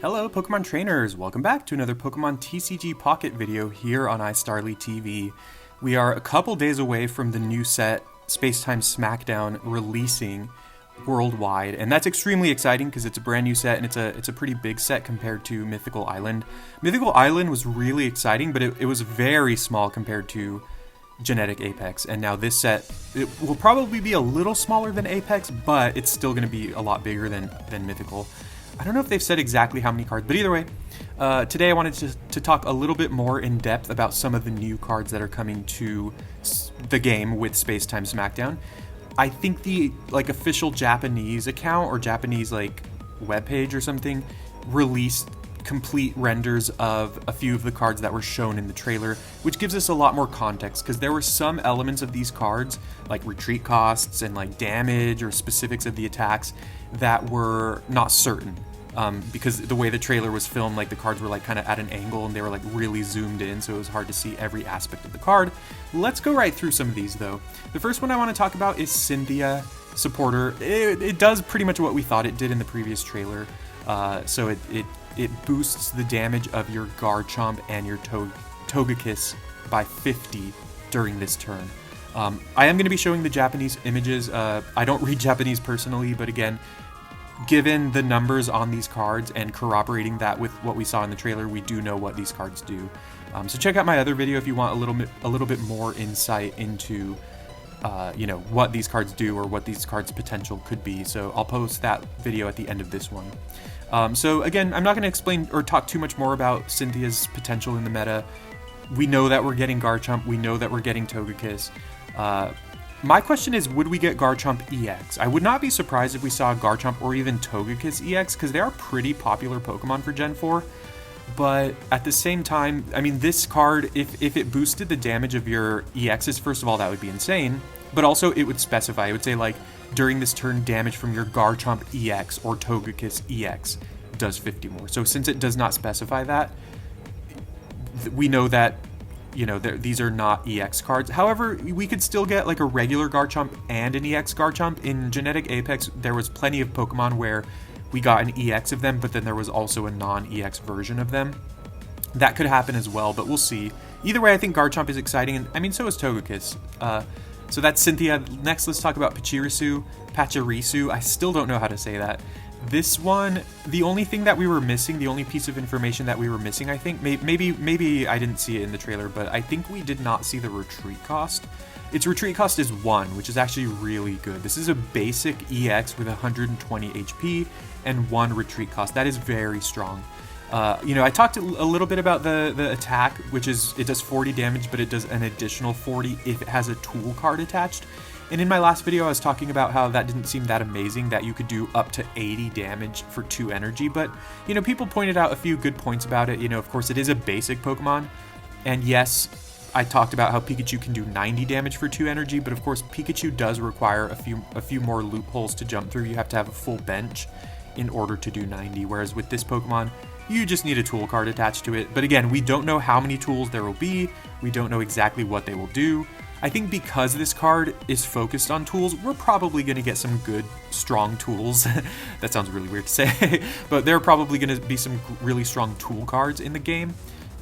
Hello Pokemon trainers, welcome back to another Pokemon TCG Pocket video here on iStarly TV. We are a couple days away from the new set, Space-Time Smackdown, releasing worldwide, and that's extremely exciting because it's a brand new set and it's a pretty big set compared to Mythical Island. Mythical Island was really exciting, but it was very small compared to Genetic Apex, and now this set, it will probably be a little smaller than Apex, but it's still going to be a lot bigger than Mythical. I don't know if they've said exactly how many cards, but either way, today I wanted to talk a little bit more in depth about some of the new cards that are coming to the game with Space-Time Smackdown. I think the official Japanese account or Japanese webpage or something released complete renders of a few of the cards that were shown in the trailer, which gives us a lot more context because there were some elements of these cards, like retreat costs and damage or specifics of the attacks, that were not certain. Because the way the trailer was filmed, the cards were kind of at an angle and they were really zoomed in, so it was hard to see every aspect of the card. Let's go right through some of these though. The first one I want to talk about is Cynthia Supporter. It does pretty much what we thought it did in the previous trailer. So it boosts the damage of your Garchomp and your Togekiss by 50 during this turn. I am going to be showing the Japanese images. I don't read Japanese personally, but again, given the numbers on these cards and corroborating that with what we saw in the trailer, we do know what these cards do. So check out my other video if you want a little bit more insight into what these cards do or what these cards' potential could be. So I'll post that video at the end of this one. So again, I'm not going to explain or talk too much more about Cynthia's potential in the meta. We know that we're getting Garchomp. We know that we're getting Togekiss. My question is, would we get Garchomp EX? I would not be surprised if we saw Garchomp or even Togekiss EX, because they are pretty popular Pokemon for Gen 4. But at the same time, I mean, this card, if it boosted the damage of your EXs, first of all, that would be insane. But also, it would specify. It would say, during this turn, damage from your Garchomp EX or Togekiss EX does 50 more. So since it does not specify that, we know that these are not EX cards. However, we could still get a regular Garchomp and an EX Garchomp. In Genetic Apex, there was plenty of Pokemon where we got an EX of them, but then there was also a non-EX version of them. That could happen as well, but we'll see. Either way, I think Garchomp is exciting, and I mean, so is Togekiss. So that's Cynthia. Next, let's talk about Pachirisu. I still don't know how to say that. This one, the only thing that we were missing, the only piece of information that we were missing, I think, maybe I didn't see it in the trailer, but I think we did not see the retreat cost. Its retreat cost is 1, which is actually really good. This is a basic EX with 120 HP and 1 retreat cost. That is very strong. I talked a little bit about the attack, which is, it does 40 damage, but it does an additional 40 if it has a tool card attached. And in my last video, I was talking about how that didn't seem that amazing, that you could do up to 80 damage for 2 energy. But, people pointed out a few good points about it. Of course, it is a basic Pokemon. And yes, I talked about how Pikachu can do 90 damage for 2 energy. But of course, Pikachu does require a few more loopholes to jump through. You have to have a full bench in order to do 90. Whereas with this Pokemon, you just need a tool card attached to it. But again, we don't know how many tools there will be. We don't know exactly what they will do. I think because this card is focused on tools, we're probably going to get some good, strong tools. That sounds really weird to say, but there are probably going to be some really strong tool cards in the game.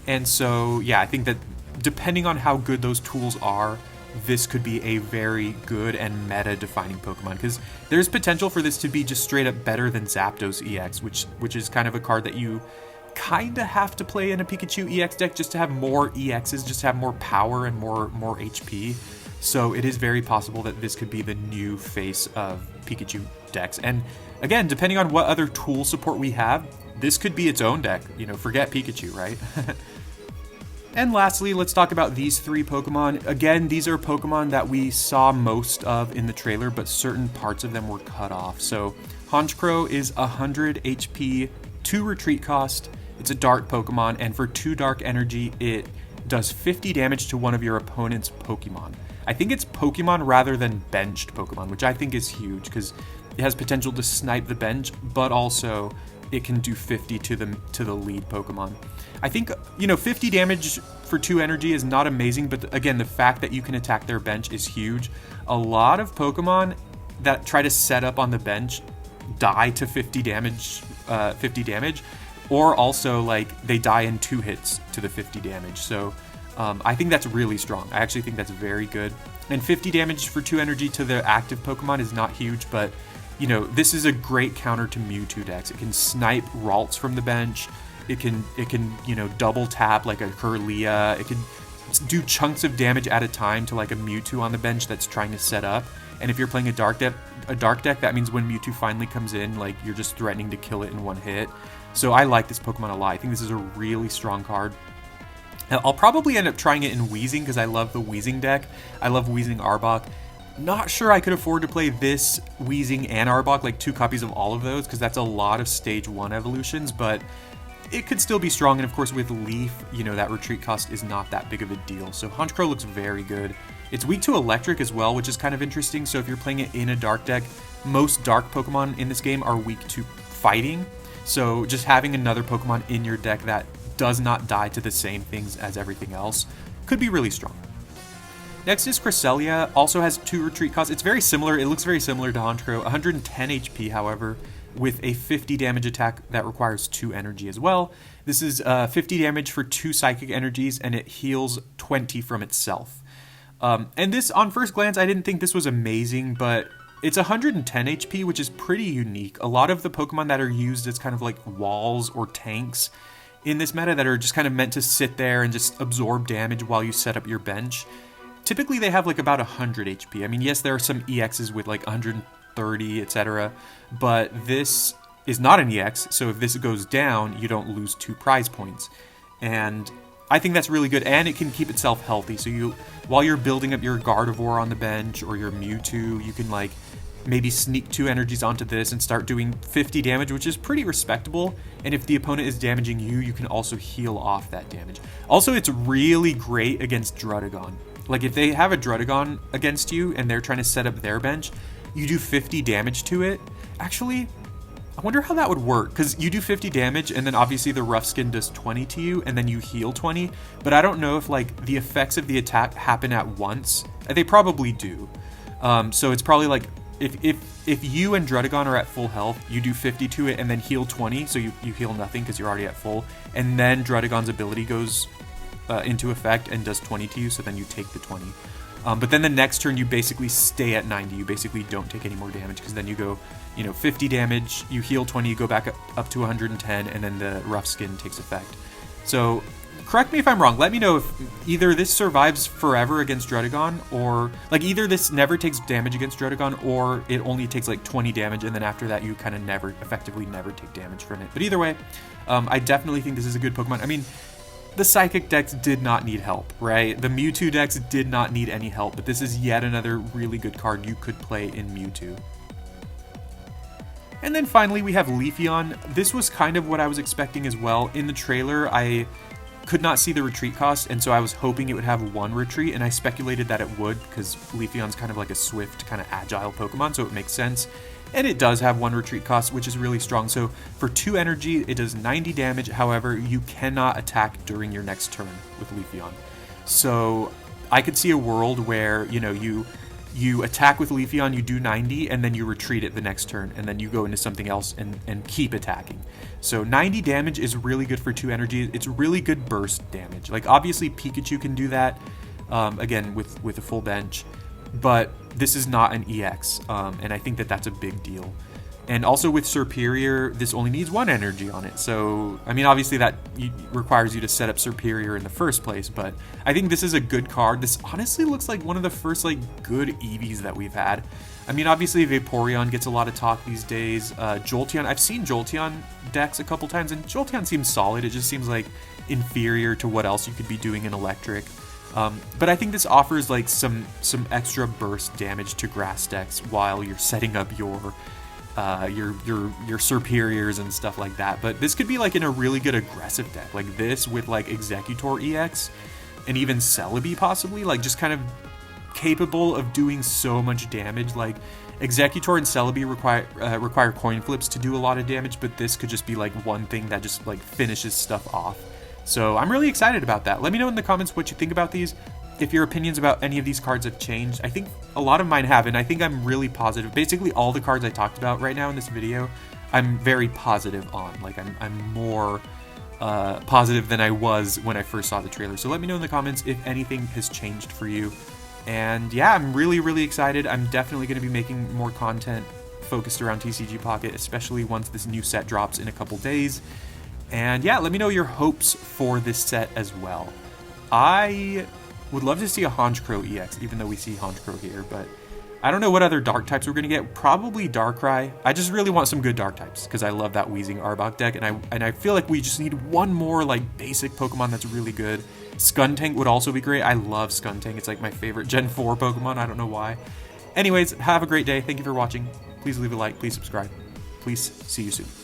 And so, yeah, I think that depending on how good those tools are, this could be a very good and meta-defining Pokemon, because there's potential for this to be just straight up better than Zapdos EX, which is kind of a card that you kind of have to play in a Pikachu EX deck just to have more EXs, just to have more power and more HP. So it is very possible that this could be the new face of Pikachu decks. And again, depending on what other tool support we have, this could be its own deck. Forget Pikachu, right? And lastly, let's talk about these 3 Pokemon. Again, these are Pokemon that we saw most of in the trailer, but certain parts of them were cut off. So Honchkrow is 100 HP, 2 retreat cost. It's a dark Pokemon, and for 2 dark energy, it does 50 damage to one of your opponent's Pokemon. I think it's Pokemon rather than benched Pokemon, which I think is huge because it has potential to snipe the bench, but also it can do 50 to the lead Pokemon. I think, 50 damage for 2 energy is not amazing, but again, the fact that you can attack their bench is huge. A lot of Pokemon that try to set up on the bench die to 50 damage, or also like they die in 2 hits to the 50 damage. So I think that's really strong. I actually think that's very good. And 50 damage for 2 energy to the active Pokemon is not huge, but you know, this is a great counter to Mewtwo decks. It can snipe Ralts from the bench. It can you know, double tap like a Cresselia. It can do chunks of damage at a time to like a Mewtwo on the bench that's trying to set up. And if you're playing a dark deck, that means when Mewtwo finally comes in, like you're just threatening to kill it in 1 hit. So I like this Pokemon a lot. I think this is a really strong card. I'll probably end up trying it in Weezing because I love the Weezing deck. I love Weezing Arbok. Not sure I could afford to play this Weezing and Arbok, like 2 copies of all of those, because that's a lot of stage 1 evolutions, but it could still be strong. And of course with Leaf, you know, that retreat cost is not that big of a deal. So Honchkrow looks very good. It's weak to Electric as well, which is kind of interesting. So if you're playing it in a dark deck, most dark Pokemon in this game are weak to fighting. So just having another Pokemon in your deck that does not die to the same things as everything else could be really strong. Next is Cresselia, also has 2 retreat costs. It's very similar, it looks very similar to Honchkrow, 110 HP however, with a 50 damage attack that requires 2 energy as well. This is 50 damage for 2 psychic energies, and it heals 20 from itself. And this, on first glance, I didn't think this was amazing, but it's 110 HP, which is pretty unique. A lot of the Pokemon that are used as kind of like walls or tanks in this meta that are just kind of meant to sit there and just absorb damage while you set up your bench, typically they have like about 100 HP. I mean, yes, there are some EXs with like 130, etc., but this is not an EX, so if this goes down, you don't lose 2 prize points. And I think that's really good, and it can keep itself healthy. So you, while you're building up your Gardevoir on the bench or your Mewtwo, you can like maybe sneak 2 energies onto this and start doing 50 damage, which is pretty respectable. And if the opponent is damaging you, you can also heal off that damage. Also, it's really great against Druddigon. Like if they have a Druddigon against you and they're trying to set up their bench, you do 50 damage to it. Actually, I wonder how that would work, because you do 50 damage and then obviously the rough skin does 20 to you and then you heal 20, but I don't know if like the effects of the attack happen at once. They probably do. So it's probably like if you and Druddigon are at full health, you do 50 to it and then heal 20, so you heal nothing because you're already at full, and then Druddigon's ability goes into effect and does 20 to you, so then you take the 20. But then the next turn you basically stay at 90, you basically don't take any more damage, because then you go, you know, 50 damage, you heal 20, you go back up to 110, and then the rough skin takes effect. So correct me if I'm wrong, let me know if either this survives forever against Druddigon, or like either this never takes damage against Druddigon, or it only takes like 20 damage and then after that you kind of effectively never take damage from it. But either way, I definitely think this is a good Pokemon. I mean, the Psychic decks did not need help, right? The Mewtwo decks did not need any help, but this is yet another really good card you could play in Mewtwo. And then finally we have Leafeon. This was kind of what I was expecting as well. In the trailer, I could not see the retreat cost, and so I was hoping it would have 1 retreat, and I speculated that it would, because Leafeon's kind of like a swift, kind of agile Pokemon, so it makes sense. And it does have 1 retreat cost, which is really strong. So for 2 energy, it does 90 damage. However, you cannot attack during your next turn with Leafeon. So I could see a world where, you know, you attack with Leafeon, you do 90, and then you retreat it the next turn, and then you go into something else and keep attacking. So 90 damage is really good for 2 energy. It's really good burst damage. Like obviously Pikachu can do that, again with a full bench, but this is not an EX, and I think that that's a big deal. And also with Superior, this only needs 1 energy on it. So, I mean, obviously that requires you to set up Superior in the first place, but I think this is a good card. This honestly looks like one of the first, like, good EVs that we've had. I mean, obviously Vaporeon gets a lot of talk these days. Jolteon, I've seen Jolteon decks a couple times, and Jolteon seems solid. It just seems, like, inferior to what else you could be doing in Electric. But I think this offers, like, some extra burst damage to grass decks while you're setting up your Superiors and stuff like that. But this could be like in a really good aggressive deck, like this with like Exeggutor EX and even Celebi possibly, like just kind of capable of doing so much damage. Like Exeggutor and Celebi require coin flips to do a lot of damage, but this could just be like one thing that just like finishes stuff off. So I'm really excited about that. Let me know in the comments what you think about these. If your opinions about any of these cards have changed. I think a lot of mine have, and I think I'm really positive. Basically all the cards I talked about right now in this video, I'm very positive on. Like, I'm more positive than I was when I first saw the trailer. So let me know in the comments if anything has changed for you. And yeah, I'm really, really excited. I'm definitely going to be making more content focused around TCG Pocket, especially once this new set drops in a couple days. And yeah, let me know your hopes for this set as well. I would love to see a Honchkrow EX, even though we see Honchkrow here, but I don't know what other dark types we're going to get. Probably Darkrai. I just really want some good dark types, because I love that Weezing Arbok deck, and I feel like we just need one more like basic Pokemon that's really good. Skuntank would also be great. I love Skuntank. It's like my favorite Gen 4 Pokemon. I don't know why. Anyways, have a great day. Thank you for watching. Please leave a like. Please subscribe. Please see you soon.